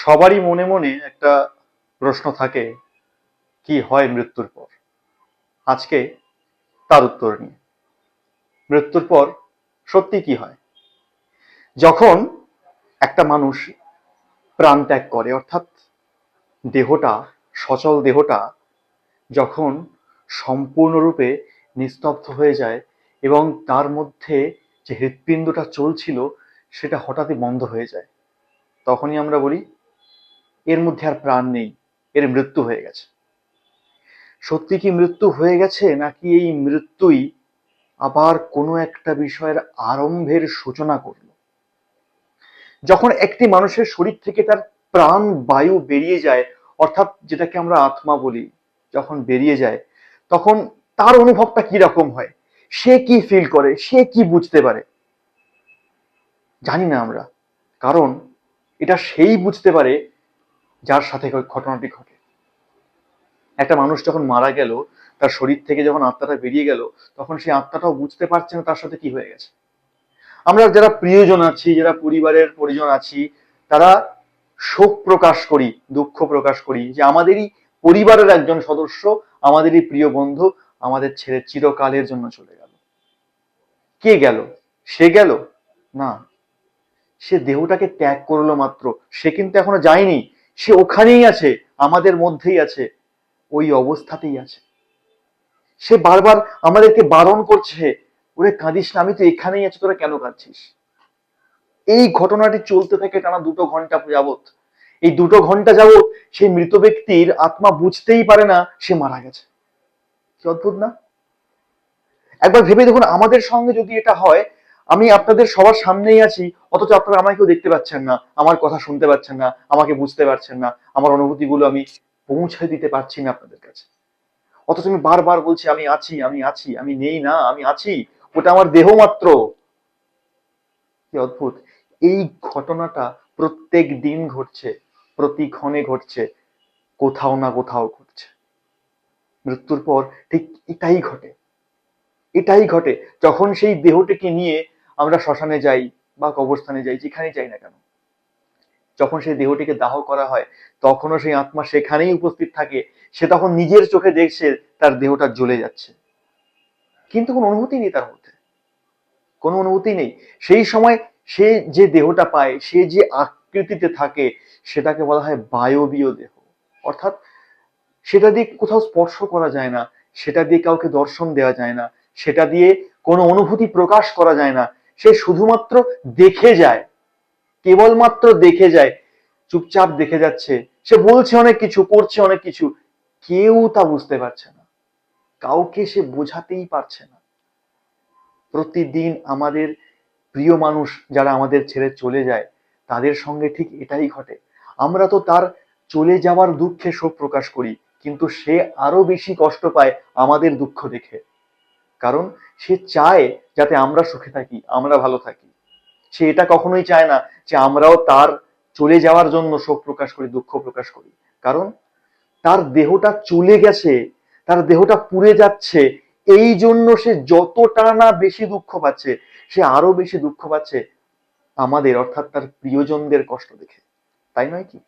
সবারই মনে মনে একটা প্রশ্ন থাকে, কি হয় মৃত্যুর পর। আজকে তার উত্তর নিয়ে। মৃত্যুর পর সত্যি কি হয়? যখন একটা মানুষ প্রাণ ত্যাগ করে, অর্থাৎ দেহটা, সচল দেহটা যখন সম্পূর্ণরূপে নিস্তব্ধ হয়ে যায় এবং তার মধ্যে যে হৃৎপিণ্ডটা চলছিল সেটা হঠাৎই বন্ধ হয়ে যায়, তখনই আমরা বলি এর মধ্যে আর প্রাণ নেই, এর মৃত্যু হয়ে গেছে। সত্যি কি মৃত্যু হয়ে গেছে, নাকি এই মৃত্যুই আবার কোনো একটা বিষয়ের আরম্ভের সূচনা করলো? যখন একটি মানুষের শরীর থেকে তার প্রাণ বায়ু বেরিয়ে যায়, অর্থাৎ যেটাকে আমরা আত্মা বলি, যখন বেরিয়ে যায় তখন তার অনুভবটা কি রকম হয়, সে কি ফিল করে, সে কি বুঝতে পারে? জানি না আমরা। কারণ এটা সেই বুঝতে পারে যার সাথে ঘটনাটি ঘটে। একটা মানুষ যখন মারা গেল, তার শরীর থেকে যখন আত্মাটা বেরিয়ে গেল, তখন সেই আত্মাটাও বুঝতে পারছে না তার সাথে কি হয়ে গেছে। আমরা যারা প্রিয়জন আছি, যারা পরিবারের পরিজন আছি, তারা শোক প্রকাশ করি, দুঃখ প্রকাশ করি যে আমাদেরই পরিবারের একজন সদস্য, আমাদেরই প্রিয় বন্ধু আমাদের ছেড়ে চিরকালের জন্য চলে গেল। কে গেল? সে গেল না, সে দেহটাকে ত্যাগ করলো মাত্র। সে কিন্তু এখনো যায়নি, সে ওখানেই আছে, আমাদের মধ্যেই আছে, ওই অবস্থাতেই আছে। সে বারবার আমাদেরকে বারণ করছে, ওরে কাঁদিস না, আমি তো এখানেই আছি, তোরা কেন কাঁদছিস? এই ঘটনাটি চলতে থাকে টানা 2 ঘন্টা যাবৎ। এই 2 ঘন্টা যাবৎ সেই মৃত ব্যক্তির আত্মা বুঝতেই পারে না সে মারা গেছে। কি অদ্ভুত না? একবার ভেবে দেখুন, আমাদের সঙ্গে যদি এটা হয়, আমি আপনাদের সবার সামনেই আছি, অথচ আপনারা আমাকে কেউ দেখতে পাচ্ছেন না, আমার কথা শুনতে পাচ্ছেন না, আমাকে বুঝতে পারছেন না, আমার অনুভূতিগুলো আমি পৌঁছে দিতে পারছি না আপনাদের কাছে। অথচ আমি বারবার বলছি আমি আছি, আমি আছি, আমি নেই না, আমি আছি, ওটা আমার দেহ মাত্র। কি অদ্ভুত! এই ঘটনাটা প্রত্যেক দিন ঘটছে, প্রতি ক্ষণে ঘটছে, কোথাও না কোথাও ঘটছে। মৃত্যুর পর ঠিক এটাই ঘটে, এটাই ঘটে। যখন সেই দেহটিকে নিয়ে আমরা শ্মশানে যাই বা কবরস্থানে যাই, যেখানেই যাই না কেন, যখন সেই দেহটিকে দাহ করা হয়, তখনও সেই আত্মা সেখানেই উপস্থিত থাকে। সে তখন নিজের চোখে দেখছে তার দেহটা জ্বলে যাচ্ছে, কিন্তু কোনো অনুভূতি নেই তার মধ্যে, কোনো অনুভূতি নেই। সেই সময় সে যে দেহটা পায়, সে যে আকৃতিতে থাকে, সেটাকে বলা হয় বায়বীয় দেহ। অর্থাৎ সেটা দিয়ে কোথাও স্পর্শ করা যায় না, সেটা দিয়ে কাউকে দর্শন দেওয়া যায় না, সেটা দিয়ে কোনো অনুভূতি প্রকাশ করা যায় না। সে শুধুমাত্র দেখে যায়, কেবলমাত্র দেখে যায়, চুপচাপ দেখে যাচ্ছে। সে বলছে অনেক কিছু, করছে অনেক কিছু, কেউ তা বুঝতে পারছে না, কাউকে সে বোঝাতেই পারছে না। প্রতিদিন আমাদের প্রিয় মানুষ যারা আমাদের ছেড়ে চলে যায়, তাদের সঙ্গে ঠিক এটাই ঘটে। আমরা তো তার চলে যাওয়ার দুঃখে শোক প্রকাশ করি, কিন্তু সে আরো বেশি কষ্ট পায় আমাদের দুঃখ দেখে। কারণ সে চায় যাতে আমরা সুখে থাকি, আমরা ভালো থাকি। সে এটা কখনোই চায় না যে আমরাও তার চলে যাওয়ার জন্য শোক প্রকাশ করি, দুঃখ প্রকাশ করি। কারণ তার দেহটা চলে গেছে, তার দেহটা পুড়ে যাচ্ছে, এই জন্য সে যতটা না বেশি দুঃখ পাচ্ছে, সে আরো বেশি দুঃখ পাচ্ছে আমাদের, অর্থাৎ তার প্রিয়জনদের কষ্ট দেখে। তাই নয় কি?